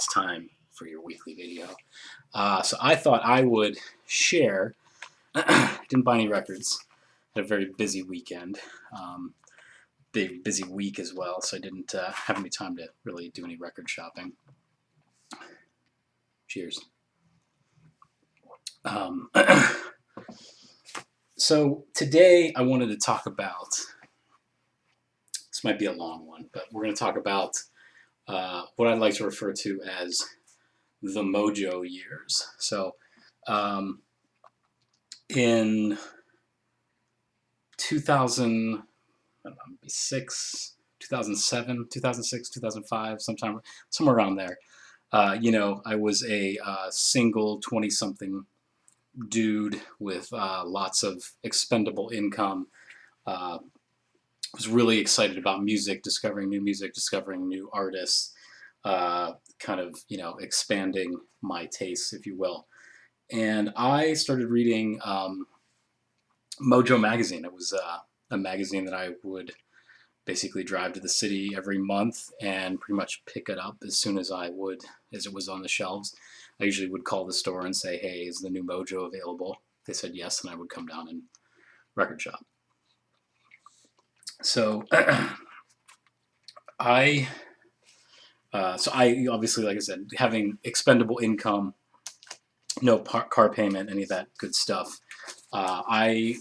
it's time for your weekly video. So I thought I would share, didn't buy any records, had a very busy weekend, big busy week as well, so I didn't have any time to really do any record shopping. Cheers. So today I wanted to talk about, this might be a long one, but we're going to talk about what I'd like to refer to as the Mojo Years. So in 2006, 2007, 2006, 2005, somewhere around there, I was a single 20-something dude with lots of expendable income. Was really excited about music, discovering new artists, kind of, expanding my tastes, if you will. And I started reading Mojo Magazine. It was a magazine that I would basically drive to the city every month and pretty much pick it up as soon as it was on the shelves. I usually would call the store and say, hey, is the new Mojo available? They said yes, and I would come down and record shop. So I obviously, like I said, having expendable income, no car payment, any of that good stuff, I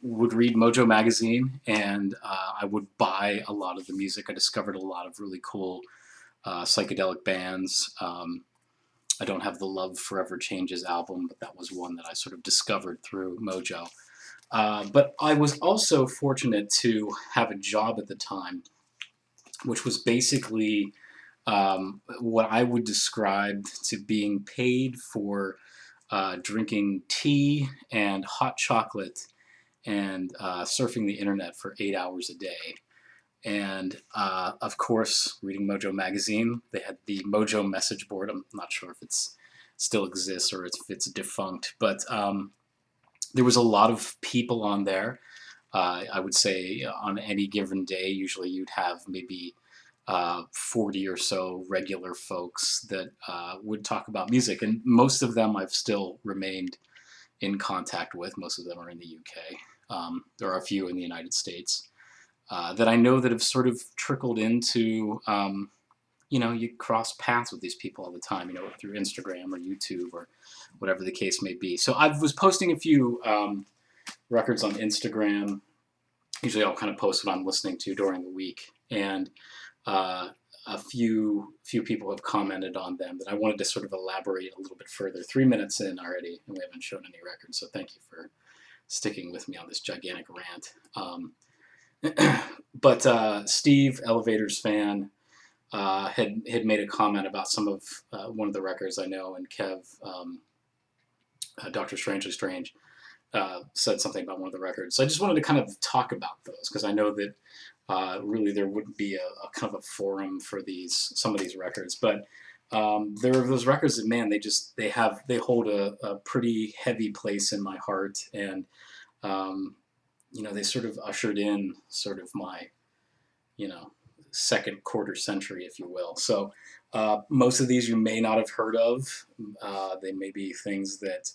would read Mojo Magazine, and I would buy a lot of the music. I discovered a lot of really cool psychedelic bands. I don't have the Love Forever Changes album, but that was one that I sort of discovered through Mojo. But I was also fortunate to have a job at the time, which was basically what I would describe to being paid for drinking tea and hot chocolate and surfing the internet for 8 hours a day. And of course, reading Mojo Magazine. They had the Mojo message board. I'm not sure if it still exists or if it's defunct, but there was a lot of people on there. I would say on any given day, usually you'd have maybe 40 or so regular folks that would talk about music. And most of them I've still remained in contact with. Most of them are in the UK. There are a few in the United States that I know that have sort of trickled into, you cross paths with these people all the time, through Instagram or YouTube or whatever the case may be. So I was posting a few records on Instagram. Usually I'll kind of post what I'm listening to during the week. And a few people have commented on them that I wanted to sort of elaborate a little bit further. 3 minutes in already, and we haven't shown any records. So thank you for sticking with me on this gigantic rant. But Steve, Elevators fan, had made a comment about some of one of the records I know, and Kev, Dr. Strangely Strange, said something about one of the records. So I just wanted to kind of talk about those, because I know that really there wouldn't be a kind of a forum for some of these records. But there are those records that, man, they hold a pretty heavy place in my heart, and they sort of ushered in sort of my, second quarter century, if you will. So most of these you may not have heard of. They may be things that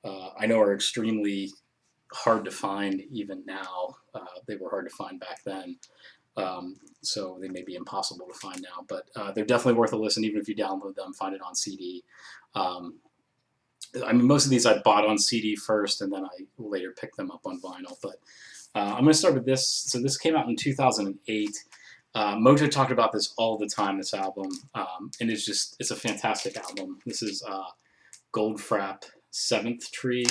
I know are extremely hard to find even now. They were hard to find back then. So they may be impossible to find now, but they're definitely worth a listen, even if you download them, find it on CD. Most of these I bought on CD first, and then I later picked them up on vinyl. But I'm going to start with this. So this came out in 2008. Mojo talked about this all the time, this album, and it's a fantastic album. This is Goldfrapp, Seventh Tree.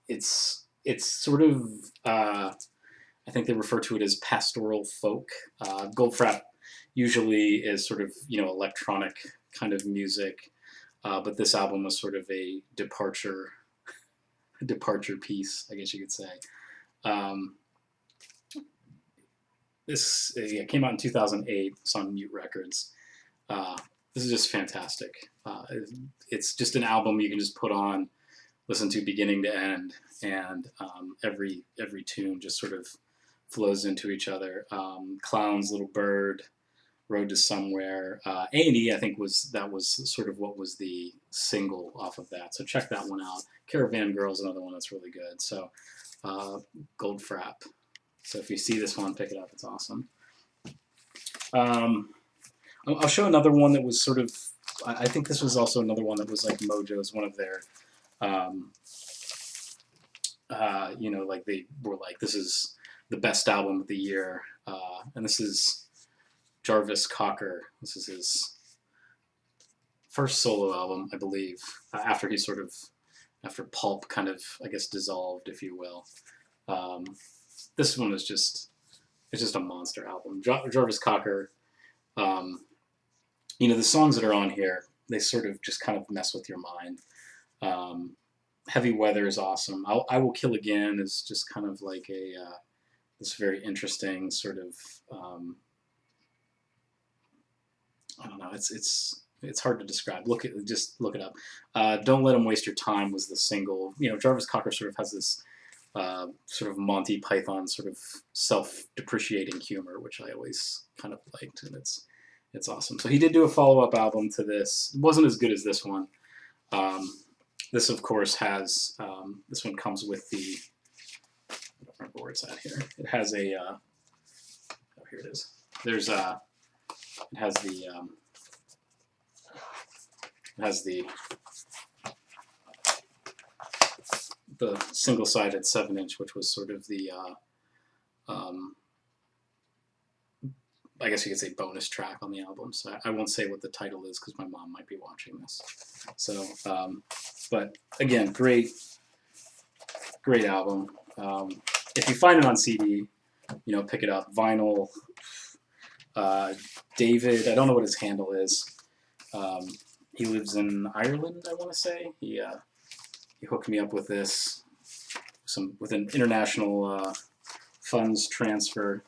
It's sort of, I think they refer to it as pastoral folk. Goldfrapp usually is sort of, electronic kind of music, but this album was sort of a departure piece, I guess you could say. This came out in 2008. It's on Mute Records. This is just fantastic. It's just an album you can just put on, listen to beginning to end, and every tune just sort of flows into each other. Clowns, Little Bird, Road to Somewhere. A&E, I think that was sort of what was the single off of that. So check that one out. Caravan Girl's another one that's really good. So Goldfrapp. So if you see this one, pick it up. It's awesome. I'll show another one that was sort of, I think this was also another one that was like Mojo's, one of their, you know, like they were like, this is the best album of the year. And this is Jarvis Cocker. This is his first solo album, I believe, after he sort of, after Pulp kind of, I guess, dissolved, if you will. This one is just, it's just a monster album. Jarvis Cocker, you know, the songs that are on here, they sort of just kind of mess with your mind. Heavy Weather is awesome. I Will Kill Again is just kind of like a, this very interesting sort of, I don't know, it's hard to describe. Just look it up. Don't Let 'Em Waste Your Time was the single. You know, Jarvis Cocker sort of has this sort of Monty Python sort of self-depreciating humor, which I always kind of liked, and it's awesome. So he did do a follow-up album to this. It wasn't as good as this one. This, of course, has this one comes with the, I don't remember where it's at here. It has a oh, here it is. There's a, it has the single-sided 7-inch, which was sort of the I guess you could say bonus track on the album. So I won't say what the title is because my mom might be watching this. So, but again, great album. If you find it on CD, you know, pick it up. Vinyl. David, I don't know what his handle is. He lives in Ireland, I want to say. He hooked me up with this, with an international funds transfer.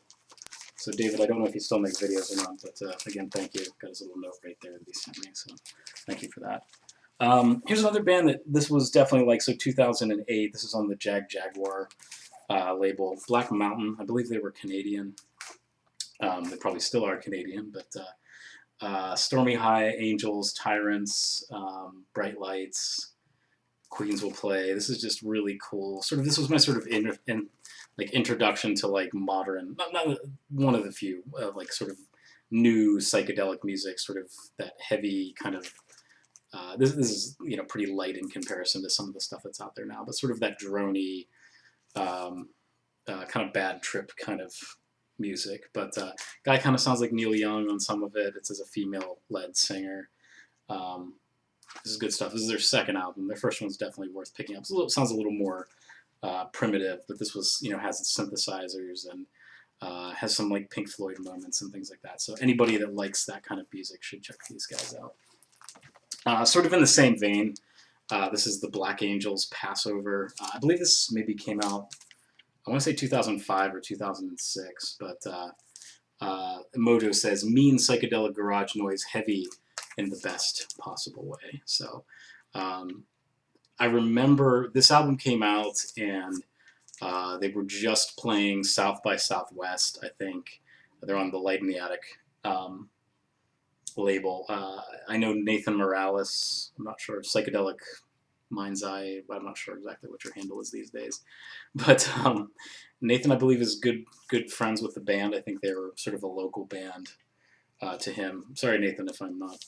So David, I don't know if you still make videos or not, but again, thank you. Got his little note right there that he sent me, so thank you for that. Here's another band that this was definitely like, so 2008. This is on the Jaguar label. Black Mountain, I believe they were Canadian. They probably still are Canadian, but Stormy High, Angels, Tyrants, Bright Lights, Queens Will Play. This is just really cool. Sort of, this was my sort of introduction to like modern, not one of the few, like sort of new psychedelic music, sort of that heavy kind of, this is, you know, pretty light in comparison to some of the stuff that's out there now, but sort of that droney, kind of bad trip kind of music. But guy kind of sounds like Neil Young on some of it. It's as a female-led singer. This is good stuff. This is their second album. Their first one's definitely worth picking up. Sounds a little more primitive, but this was, you know, has synthesizers and has some like Pink Floyd moments and things like that. So anybody that likes that kind of music should check these guys out. Sort of in the same vein, this is the Black Angels Passover. I believe this maybe came out, I want to say 2005 or 2006, but Mojo says, mean psychedelic garage noise, heavy in the best possible way. So I remember this album came out and they were just playing South by Southwest, I think. They're on the Light in the Attic label. I know Nathan Morales, I'm not sure, Psychedelic Mind's Eye, but I'm not sure exactly what your handle is these days. But Nathan, I believe, is good friends with the band. I think they were sort of a local band to him. Sorry, Nathan, if I'm not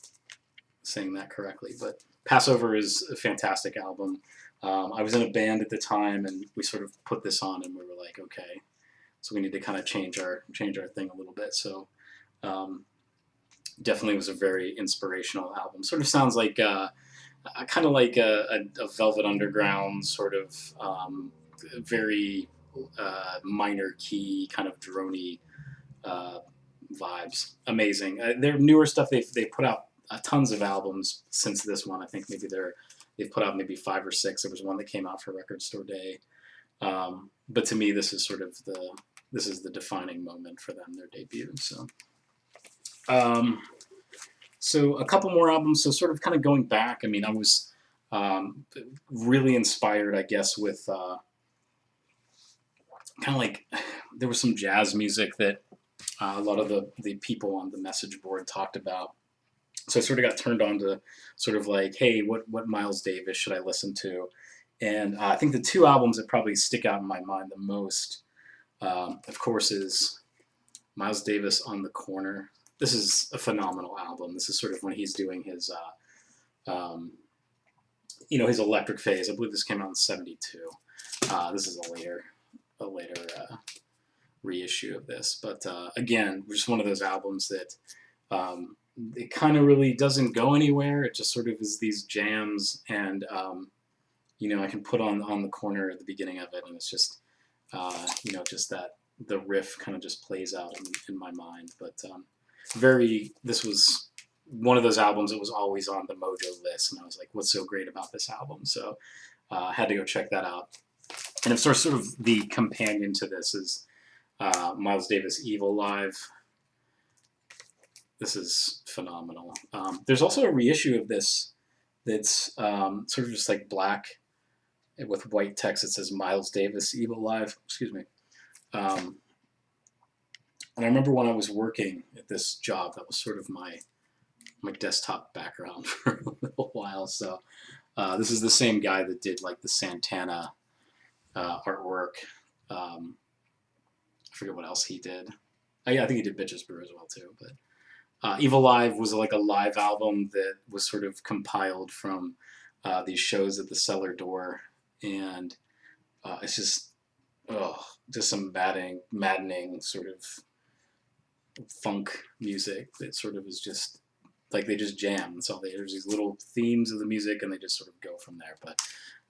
saying that correctly, but Passover is a fantastic album. I was in a band at the time, and we sort of put this on, and we were like, okay, so we need to kind of change our thing a little bit. So definitely was a very inspirational album. Sort of sounds like kind of like a Velvet Underground sort of very minor key kind of droney vibes. Amazing. Their newer stuff, they put out tons of albums since this one. I think maybe they've put out maybe 5 or 6. There was one that came out for Record Store Day. But to me, this is sort of the defining moment for them, their debut. So a couple more albums. So sort of kind of going back, I mean, I was really inspired, I guess, with kind of like, there was some jazz music that a lot of the people on the message board talked about. So I sort of got turned on to sort of like, hey, what Miles Davis should I listen to? And I think the two albums that probably stick out in my mind the most, of course, is Miles Davis on the Corner. This is a phenomenal album. This is sort of when he's doing his, his electric phase. I believe this came out in '72. This is a later reissue of this. But again, just one of those albums that it kind of really doesn't go anywhere. It just sort of is these jams, and I can put on the corner at the beginning of it, and it's just just that the riff kind of just plays out in my mind. But this was one of those albums that was always on the Mojo list, and I was like, what's so great about this album? So I had to go check that out. And of course, sort of the companion to this is Miles Davis Evil Live. This is phenomenal. There's also a reissue of this that's sort of just like black with white text. It says Miles Davis Evil Live. Excuse me. And I remember when I was working at this job, that was sort of my desktop background for a little while. So this is the same guy that did like the Santana artwork. I forget what else he did. I think he did Bitches Brew as well too. But Evil Live was like a live album that was sort of compiled from these shows at the Cellar Door, and it's just some maddening sort of funk music that sort of is just like they just jam. That's all there's these little themes of the music, and they just sort of go from there. But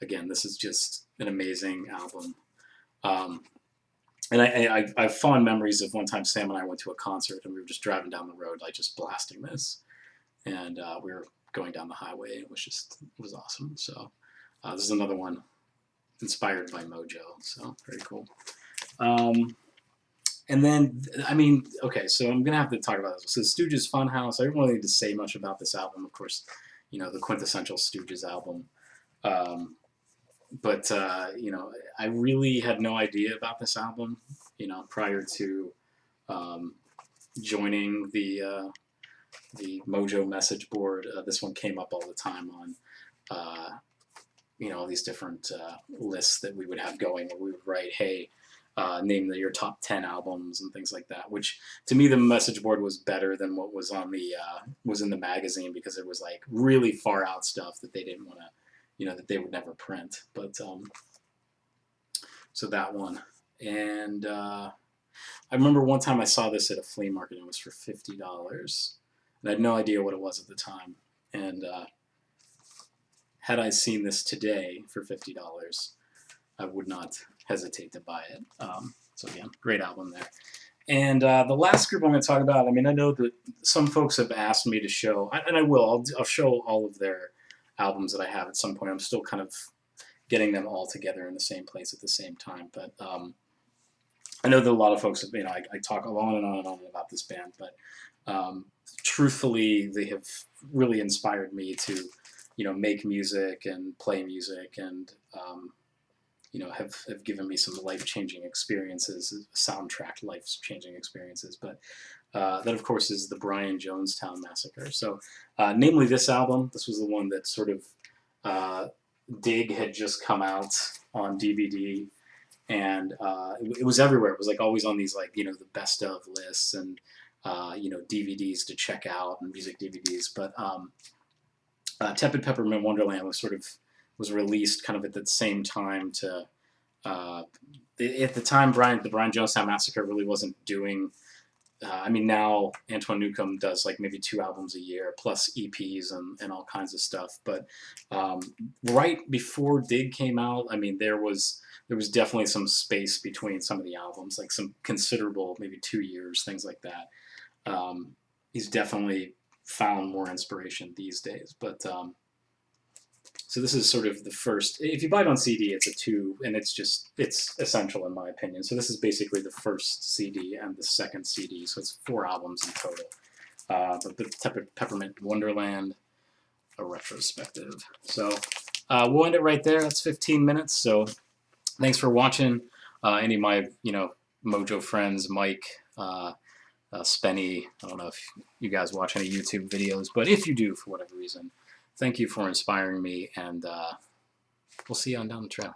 again, this is just an amazing album. And I have fond memories of one time Sam and I went to a concert, and we were just driving down the road, like just blasting this, and we were going down the highway. It was awesome. So this is another one inspired by Mojo. So very cool. And then, okay, so I'm gonna have to talk about this. So Stooges Fun House. I don't really need to say much about this album. Of course, the quintessential Stooges album. But I really had no idea about this album, prior to joining the Mojo message board. This one came up all the time on, all these different lists that we would have going, where we would write, hey, name your top 10 albums and things like that. Which to me, the message board was better than what was on the was in the magazine, because it was like really far out stuff that they didn't want to. That they would never print. But so that one. And I remember one time I saw this at a flea market, and it was for $50. And I had no idea what it was at the time. And had I seen this today for $50, I would not hesitate to buy it. So again, great album there. And the last group I'm going to talk about, I know that some folks have asked me to show, and I will, I'll show all of their albums that I have at some point. I'm still kind of getting them all together in the same place at the same time. But I know that a lot of folks have, I talk on and on and on about this band, but truthfully, they have really inspired me to, make music and play music, and have given me some life-changing experiences, soundtrack life-changing experiences. But that, of course, is the Jonestown Massacre. So, namely this album, this was the one that sort of Dig had just come out on DVD, and it was everywhere. It was like always on these the best of lists, and DVDs to check out, and music DVDs. But Tepid Peppermint Wonderland was released kind of at the same time to. At the time, the Jonestown Massacre really wasn't doing. Now Antoine Newcomb does like maybe 2 albums a year plus EPs and all kinds of stuff. But right before Dig came out, there was definitely some space between some of the albums, like some considerable, maybe 2 years, things like that. He's definitely found more inspiration these days. But so this is sort of the first. If you buy it on CD, it's a 2, and it's essential in my opinion. So this is basically the first CD and the second CD. So it's 4 albums in total. But the Tepid Peppermint Wonderland, a retrospective. So we'll end it right there. That's 15 minutes. So thanks for watching. Any of my Mojo friends, Mike, Spenny. I don't know if you guys watch any YouTube videos, but if you do, for whatever reason, thank you for inspiring me, and we'll see you on down the trail.